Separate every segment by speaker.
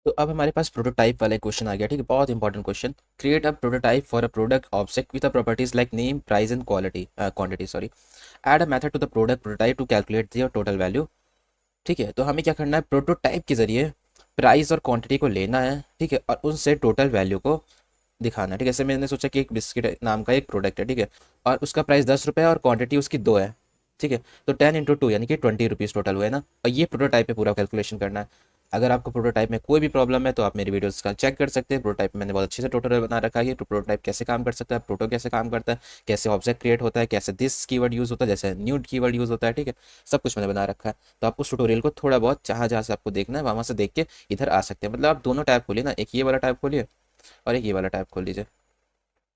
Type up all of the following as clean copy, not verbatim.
Speaker 1: तो अब हमारे पास प्रोटोटाइप वाला क्वेश्चन आ गया, ठीक है, बहुत important question. Create a prototype for a product object with properties like name price and quantity sorry. Add a method to the product prototype to calculate their total value. ठीक है, तो हमें क्या करना है, प्रोटोटाइप के जरिए प्राइस और क्वांटिटी को लेना है, ठीक है, और उनसे टोटल वैल्यू को दिखाना है। ठीक है, जैसे मैंने सोचा कि एक बिस्किट नाम का एक प्रोडक्ट है, ठीक है, और उसका प्राइस 10 रुपये है और क्वांटिटी उसकी 2 है। ठीक है, तो 10 × 2 यानी कि 20 रुपीज़ टोटल हुए ना, और ये प्रोटोटाइप पे पूरा कैलकुलेशन करना है। अगर आपको प्रोटोटाइप में कोई भी प्रॉब्लम है तो आप मेरी वीडियोस का चेक कर सकते हैं। प्रोटोटाइप में मैंने बहुत अच्छे से ट्यूटोरियल बना रखा है कि प्रोटोटाइप कैसे काम कर सकता है, प्रोटो कैसे काम करता है, कैसे ऑब्जेक्ट क्रिएट होता है, कैसे दिस कीवर्ड यूज़ होता है, जैसे न्यू कीवर्ड यूज़ होता है। ठीक है, सब कुछ मैंने बना रखा है। तो आप उस ट्यूटोरियल को थोड़ा बहुत जहाँ जहाँ से आपको देखना है वहाँ से देख के इधर आ सकते हैं। मतलब आप दोनों टैब खोलिए ना, एक ये वाला टैब खोलिए और एक ये वाला टैब खोल लीजिए।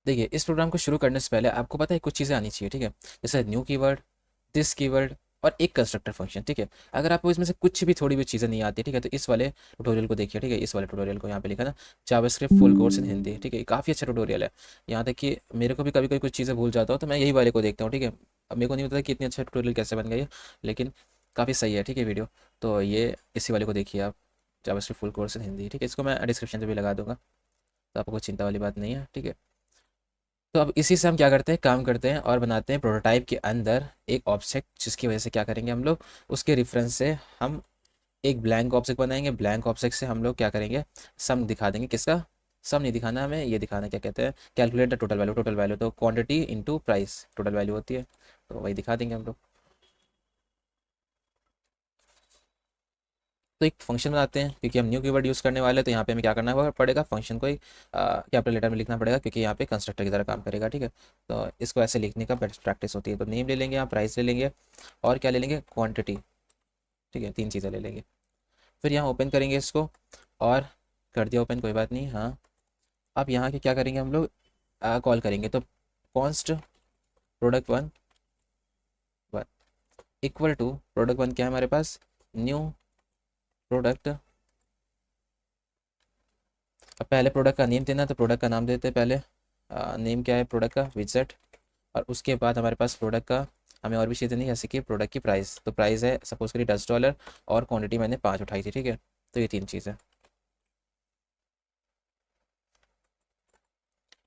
Speaker 1: देखिए, इस प्रोग्राम को शुरू करने से पहले आपको पता है कुछ चीज़ें आनी चाहिए, ठीक है, जैसे न्यू कीवर्ड, दिस कीवर्ड और एक कंस्ट्रक्टर फंक्शन। ठीक है, अगर आपको इसमें से कुछ भी थोड़ी भी चीज़ें नहीं आती, ठीक है, तो इस वाले ट्यूटोरियल को देखिए। ठीक है, इस वाले ट्यूटोरियल को यहाँ पे लिखा ना, JavaScript full course in Hindi. ठीक है, काफ़ी अच्छा ट्यूटोरियल है। यहाँ तक कि मेरे को भी कभी कभी कुछ चीज़ें भूल जाता हूँ तो मैं यही वाले को देखता हूँ। ठीक है, अब मेरे को नहीं पता कि इतनी अच्छा ट्यूटोरियल कैसे बन गई है, लेकिन काफ़ी सही है। ठीक है वीडियो, तो ये इसी वाले को देखिए आप, JavaScript full course in Hindi. ठीक है, इसको मैं डिस्क्रिप्शन में भी लगा दूंगा, तो आपको कोई चिंता वाली बात नहीं है। ठीक है, तो अब इसी से हम क्या करते हैं, काम करते हैं और बनाते हैं प्रोटोटाइप के अंदर एक ऑब्जेक्ट, जिसकी वजह से क्या करेंगे हम लोग, उसके रेफरेंस से हम एक ब्लैंक ऑब्जेक्ट बनाएंगे। ब्लैंक ऑब्जेक्ट से हम लोग क्या करेंगे, सम दिखा देंगे। किसका सम नहीं दिखाना हमें, ये दिखाना क्या कहते हैं, calculate the total value. Total value तो quantity into price total value होती है, तो वही दिखा देंगे हम लोग। तो एक फंक्शन बनाते हैं, क्योंकि हम न्यू कीवर्ड यूज़ करने वाले हैं, तो यहाँ पे हमें क्या करना पड़ेगा, फंक्शन को एक कैपिटल लेटर में लिखना पड़ेगा, क्योंकि यहाँ पे कंस्ट्रक्टर की तरह काम करेगा। ठीक है, तो इसको ऐसे लिखने का बेस्ट प्रैक्टिस होती है। तो नेम ले लेंगे, यहाँ प्राइस ले लेंगे, और क्या ले लेंगे, क्वांटिटी। ठीक है, 3 चीज़ें ले लेंगे। फिर यहाँ ओपन करेंगे इसको, और कर दिया ओपन, कोई बात नहीं। हाँ, अब यहाँ के क्या करेंगे हम लोग, कॉल करेंगे। तो const product one one equal to product one क्या है हमारे पास, न्यू प्रोडक्ट। अब पहले प्रोडक्ट का नेम देना, तो प्रोडक्ट का नाम देते हैं पहले। नेम क्या है प्रोडक्ट का, विजेट। और उसके बाद हमारे पास प्रोडक्ट का, हमें और भी चीज़ें नहीं, जैसे कि प्रोडक्ट की प्राइस, तो प्राइस है सपोज करिए $10, और क्वांटिटी मैंने 5 उठाई थी। ठीक है, तो ये 3 चीज़ें।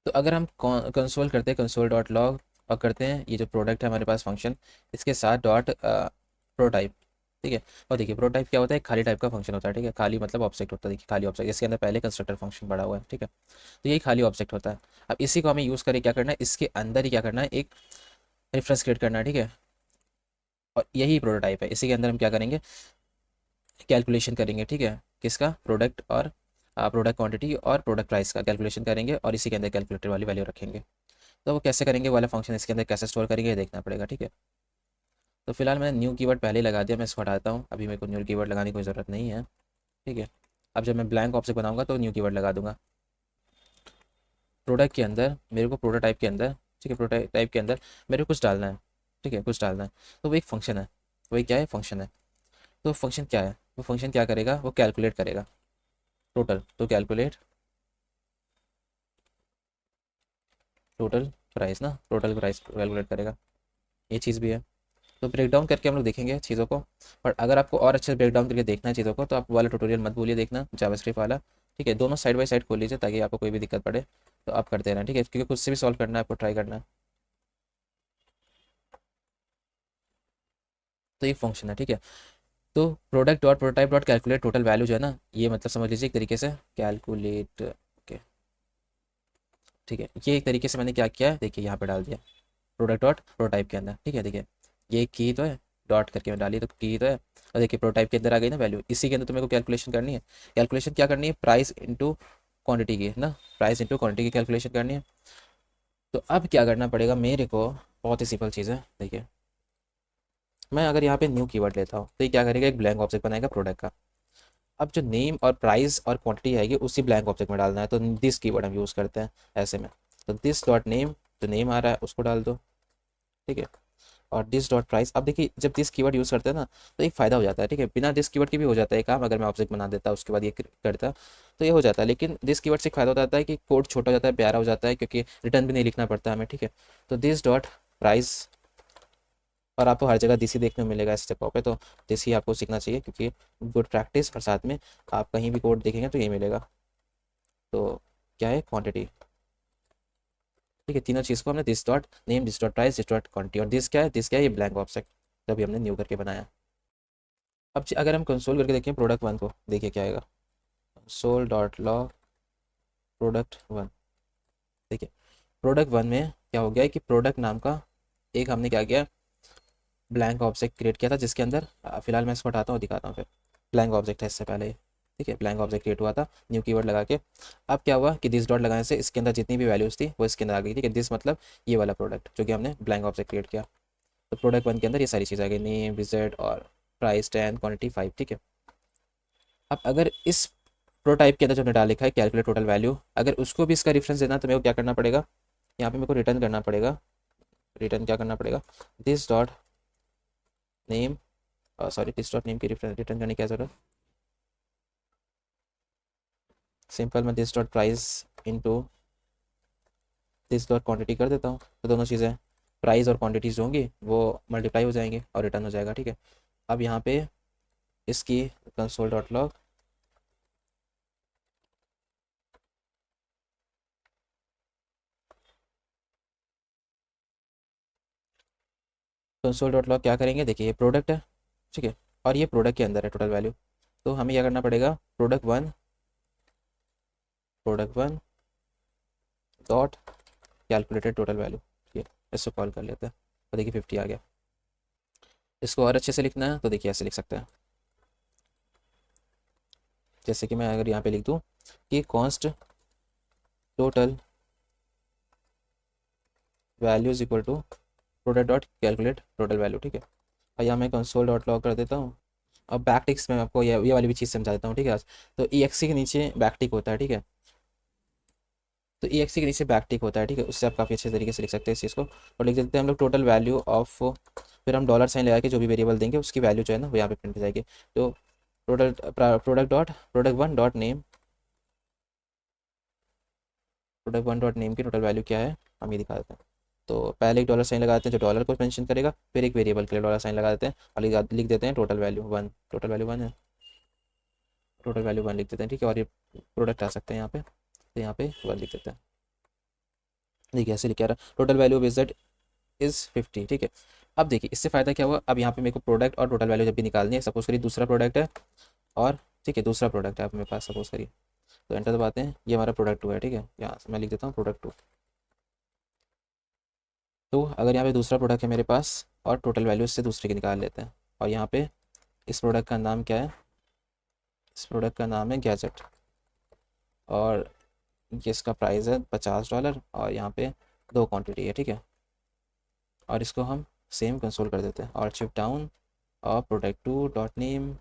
Speaker 1: तो अगर हम कंसोल करते हैं, कंसोल डॉट लॉग, और करते हैं ये जो प्रोडक्ट है हमारे पास फंक्शन, इसके साथ डॉट प्रोटाइप। ठीक है, और देखिए प्रोटाइप क्या होता है, खाली टाइप का फंक्शन होता है। ठीक है, खाली मतलब ऑब्जेक्ट होता है। देखिए खाली ऑब्जेक्ट, इसके अंदर पहले कंस्ट्रक्टर फंक्शन पड़ा हुआ है। ठीक है, तो यही खाली ऑब्जेक्ट होता है। अब इसी को हमें यूज़ करके क्या करना है, इसके अंदर ही क्या करना है, एक रेफरेंस क्रिएट करना है। ठीक है, और यही प्रोटोटाइप है। इसी के अंदर हम क्या करेंगे, कैलकुलेशन करेंगे। ठीक है, किसका, प्रोडक्ट और प्रोडक्ट क्वांटिटी और प्रोडक्ट प्राइस का कैलकुलेशन करेंगे, और इसी के अंदर कैलकुलेटर वाली वैल्यू रखेंगे। तो वो कैसे करेंगे, वो वाला फंक्शन इसके अंदर कैसे स्टोर करेंगे, ये देखना पड़ेगा। ठीक है, तो फिलहाल मैंने न्यू कीवर्ड पहले ही लगा दिया, मैं इसको हटाता हूँ, अभी मेरे को न्यू कीवर्ड लगाने की कोई ज़रूरत नहीं है। ठीक है, अब जब मैं ब्लैंक ऑब्जेक्ट बनाऊंगा तो न्यू कीवर्ड लगा दूंगा। प्रोडक्ट के अंदर मेरे को, प्रोटोटाइप के अंदर, ठीक है, प्रोटोटाइप के अंदर मेरे को कुछ डालना है। ठीक है, कुछ डालना है, तो वो एक फंक्शन है। वही क्या है, फंक्शन है। तो फंक्शन क्या है, वो फंक्शन क्या करेगा, वो कैलकुलेट करेगा टोटल। तो कैलकुलेट टोटल प्राइस ना, टोटल प्राइस कैलकुलेट करेगा, ये चीज़ भी है। तो ब्रेक डाउन करके हम लोग देखेंगे चीज़ों को। पर अगर आपको और अच्छे से ब्रेक डाउन करके देखना है चीज़ों को, तो आप वाला ट्यूटोरियल मत भूलिए देखना, जावास्क्रिप्ट वाला। ठीक है, दोनों साइड बाय साइड खोल लीजिए, ताकि आपको कोई भी दिक्कत पड़े तो आप करते रहना। ठीक है, क्योंकि खुद से भी सॉल्व करना है, आपको ट्राई करना है। तो ये फंक्शन है। ठीक है, तो product dot prototype dot calculate total value जो है ना, ये मतलब समझ लीजिए एक तरीके से कैलकुलेट। ओके, ठीक है, ये एक तरीके से मैंने क्या किया है, देखिए यहाँ पे डाल दिया प्रोडक्ट डॉट प्रोटोटाइप के अंदर। ठीक है, देखिए ये की तो है, डॉट करके मैं डाली तो की तो है, और देखिए प्रोटोटाइप के अंदर आ गई ना वैल्यू। इसी के अंदर तो मेरे को कैलकुलेशन करनी है। कैलकुलेशन क्या करनी है, प्राइस इंटू क्वांटिटी की है ना, प्राइस इंटू क्वांटिटी की कैलकुलेशन करनी है। तो अब क्या करना पड़ेगा मेरे को, बहुत ही सिंपल चीज़ है। देखिए, मैं अगर यहाँ पे न्यू कीवर्ड लेता हूँ, तो ये क्या करेगा, एक ब्लैंक ऑब्जेक्ट बनाएगा प्रोडक्ट का। अब जो नेम और प्राइस और क्वांटिटी आएगी उसी ब्लैंक ऑब्जेक्ट में डालना है, तो दिस कीवर्ड हम यूज़ करते हैं ऐसे में। तो दिस डॉट नेम, जो नेम आ रहा है उसको डाल दो। ठीक है, और दिस डॉट प्राइस। अब देखिए जब दिस कीवर्ड यूज़ करते हैं ना, तो एक फ़ायदा हो जाता है। ठीक है, बिना दिस कीवर्ड के भी हो जाता है काम, अगर मैं ऑब्जेक्ट बना देता उसके बाद ये करता तो ये हो जाता है। लेकिन दिस कीवर्ड से एक फ़ायदा हो जाता है कि कोड छोटा हो जाता है, प्यारा हो जाता है, क्योंकि रिटर्न भी नहीं लिखना पड़ता हमें। ठीक है, तो दिस डॉट प्राइस, और आपको हर जगह दिस ही देखने को मिलेगा इस जगह पे, तो दिस ही आपको सीखना चाहिए क्योंकि गुड प्रैक्टिस, और साथ में आप कहीं भी कोड देखेंगे तो ये मिलेगा। तो क्या है, क्वांटिटी, ठीक है। तीनों चीज़ को हमने this dot name, this dot price, this dot quantity, और दिस क्या है, दिस क्या है, ये ब्लैंक ऑब्जेक्ट तभी हमने न्यू करके बनाया। अब अगर हम कंसोल करके देखें प्रोडक्ट वन को, देखिए क्या आएगा, console dot log product one. देखिए प्रोडक्ट वन में क्या हो गया है कि प्रोडक्ट नाम का एक हमने क्या किया, ब्लैंक ऑब्जेक्ट क्रिएट किया था जिसके अंदर फिलहाल मैं इसको हटाता हूँ, दिखाता हूँ फिर। ब्लैंक ऑब्जेक्ट है इससे पहले ये, ठीक है, ब्लैंक ऑब्जेक्ट क्रिएट हुआ था न्यू कीवर्ड लगा के। अब क्या हुआ कि दिस डॉट लगाने से इसके अंदर जितनी भी वैल्यूज थी वो इसके अंदर आ गई, ठीक है। दिस मतलब ये वाला प्रोडक्ट जो कि हमने ब्लैंक ऑब्जेक्ट क्रिएट किया। तो प्रोडक्ट वन के अंदर ये सारी चीज़ आ गई, नेम, विजिट और प्राइस 10, क्वान्टिटी 5, ठीक है। अब अगर इस प्रोटाइप के अंदर जो हमने डाल लिखा है कैलकुलेट टोटल वैल्यू, अगर उसको भी इसका रेफरेंस देना तो मेरे को क्या करना पड़ेगा, यहाँ पे मेरे को रिटर्न करना पड़ेगा। रिटर्न क्या करना पड़ेगा, this dot name, sorry this dot name की रिटर्न करने की क्या जरूरत, सिंपल मैं this dot price into this dot quantity कर देता हूँ, तो दोनों चीज़ें प्राइस और क्वांटिटीज जो होंगी वो मल्टीप्लाई हो जाएंगे और रिटर्न हो जाएगा, ठीक है। अब यहाँ पे इसकी console dot log console dot log क्या करेंगे, देखिए ये प्रोडक्ट है, ठीक है, और ये प्रोडक्ट के अंदर है टोटल वैल्यू। तो हमें क्या करना पड़ेगा, product one dot calculated total value, ठीक है, इसको कॉल कर लेते हैं। तो देखिए 50 आ गया। इसको और अच्छे से लिखना है तो देखिए ऐसे लिख सकते हैं, जैसे कि मैं अगर यहाँ पे लिख दूँ कि const total value is equal to product dot calculate total value, ठीक है। और यहाँ मैं कंसोल डॉट लॉग कर देता हूँ। अब बैक टिक्स में आपको ये वाली भी चीज़ समझा देता हूँ, ठीक है। तो ई एक्स के नीचे बैक टिक होता है, ठीक है। तो ई एक्स के नीचे बैक टिक होता है, ठीक है, उससे आप काफ़ी अच्छे तरीके से लिख सकते हैं इस चीज़ को। और लिख देते हैं हम लोग टोटल वैल्यू ऑफ, फिर हम डॉलर साइन लगा के जो भी वेरिएबल देंगे उसकी वैल्यू जो है ना वो यहाँ पे प्रिंट हो जाएगी। तो product one dot name, product one dot name की टोटल वैल्यू क्या है हम ये दिखा देते हैं। तो पहले एक डॉलर साइन लगाते हैं जो डॉलर को मेंशन करेगा, फिर एक वेरिएबल के लिए डॉलर साइन लगा देते हैं और लिख देते हैं total value one, total value one है, टोटल वैल्यू वन लिख देते हैं, ठीक है। और ये प्रोडक्ट आ सकते हैं यहाँ पे, तो यहाँ पे वन लिख देते हैं। देखिए ऐसे लिखा रहा टोटल वैल्यू ऑफ इज 50, ठीक है। अब देखिए इससे फ़ायदा क्या हुआ, अब यहाँ पे मेरे को प्रोडक्ट और टोटल वैल्यू जब भी निकालनी है, सपोज करिए दूसरा प्रोडक्ट है और, ठीक है, दूसरा प्रोडक्ट है आप मेरे पास, सपोज करिए, तो एंटर दबाते हैं, ये हमारा प्रोडक्ट टू है, ठीक है। यहाँ से मैं लिख देता हूँ प्रोडक्ट टू। तो अगर यहाँ पे दूसरा प्रोडक्ट है मेरे पास और टोटल वैल्यू इससे दूसरे की निकाल लेते हैं, और यहाँ पे इस प्रोडक्ट का नाम क्या है, इस प्रोडक्ट का नाम है गैजेट, और ये इसका प्राइस है $50, और यहाँ पे दो क्वांटिटी है, ठीक है। और इसको हम सेम कंसोल कर देते हैं और शिफ्ट डाउन और प्रोडक्ट टू डॉट नेम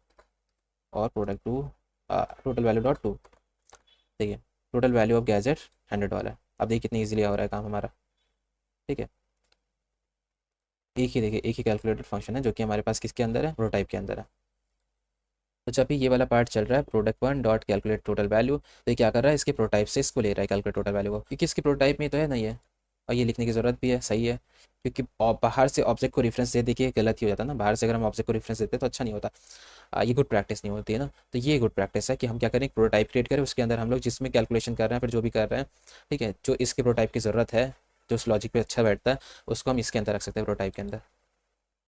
Speaker 1: और product two total value dot two, ठीक है। Total value of gadget $100। अब देखिए कितनी ईजिली हो रहा है काम हमारा, ठीक है। एक ही देखिए एक ही कैलकुलेटेड फंक्शन है जो कि हमारे पास किसके अंदर है, प्रोटोटाइप के अंदर है। तो जब भी ये वाला पार्ट चल रहा है product one dot calculate total value, तो ये क्या कर रहा है, इसके प्रोटोटाइप से इसको ले रहा है कैलकुलेट टोटल वैल्यू को, क्योंकि इसकी प्रोटोटाइप में तो है नहीं है, और ये लिखने की ज़रूरत भी है, सही है। क्योंकि बाहर से ऑब्जेक्ट को रेफरेंस दे देखिए गलत ही हो जाता है ना, बाहर से अगर हम ऑब्जेक्ट को रेफरेंस देते हैं तो अच्छा नहीं होता, ये गुड प्रैक्टिस नहीं होती है ना। तो ये गुड प्रैक्टिस है कि हम क्या करें, प्रोटोटाइप क्रिएट करें, उसके अंदर हम लोग जिसमें कैलकुलेशन कर रहे हैं फिर जो भी कर रहे हैं, ठीक है, जो इसके प्रोटोटाइप की ज़रूरत है, जो उस लॉजिक पे अच्छा बैठता है, उसको हम इसके अंदर रख सकते हैं प्रोटोटाइप के अंदर।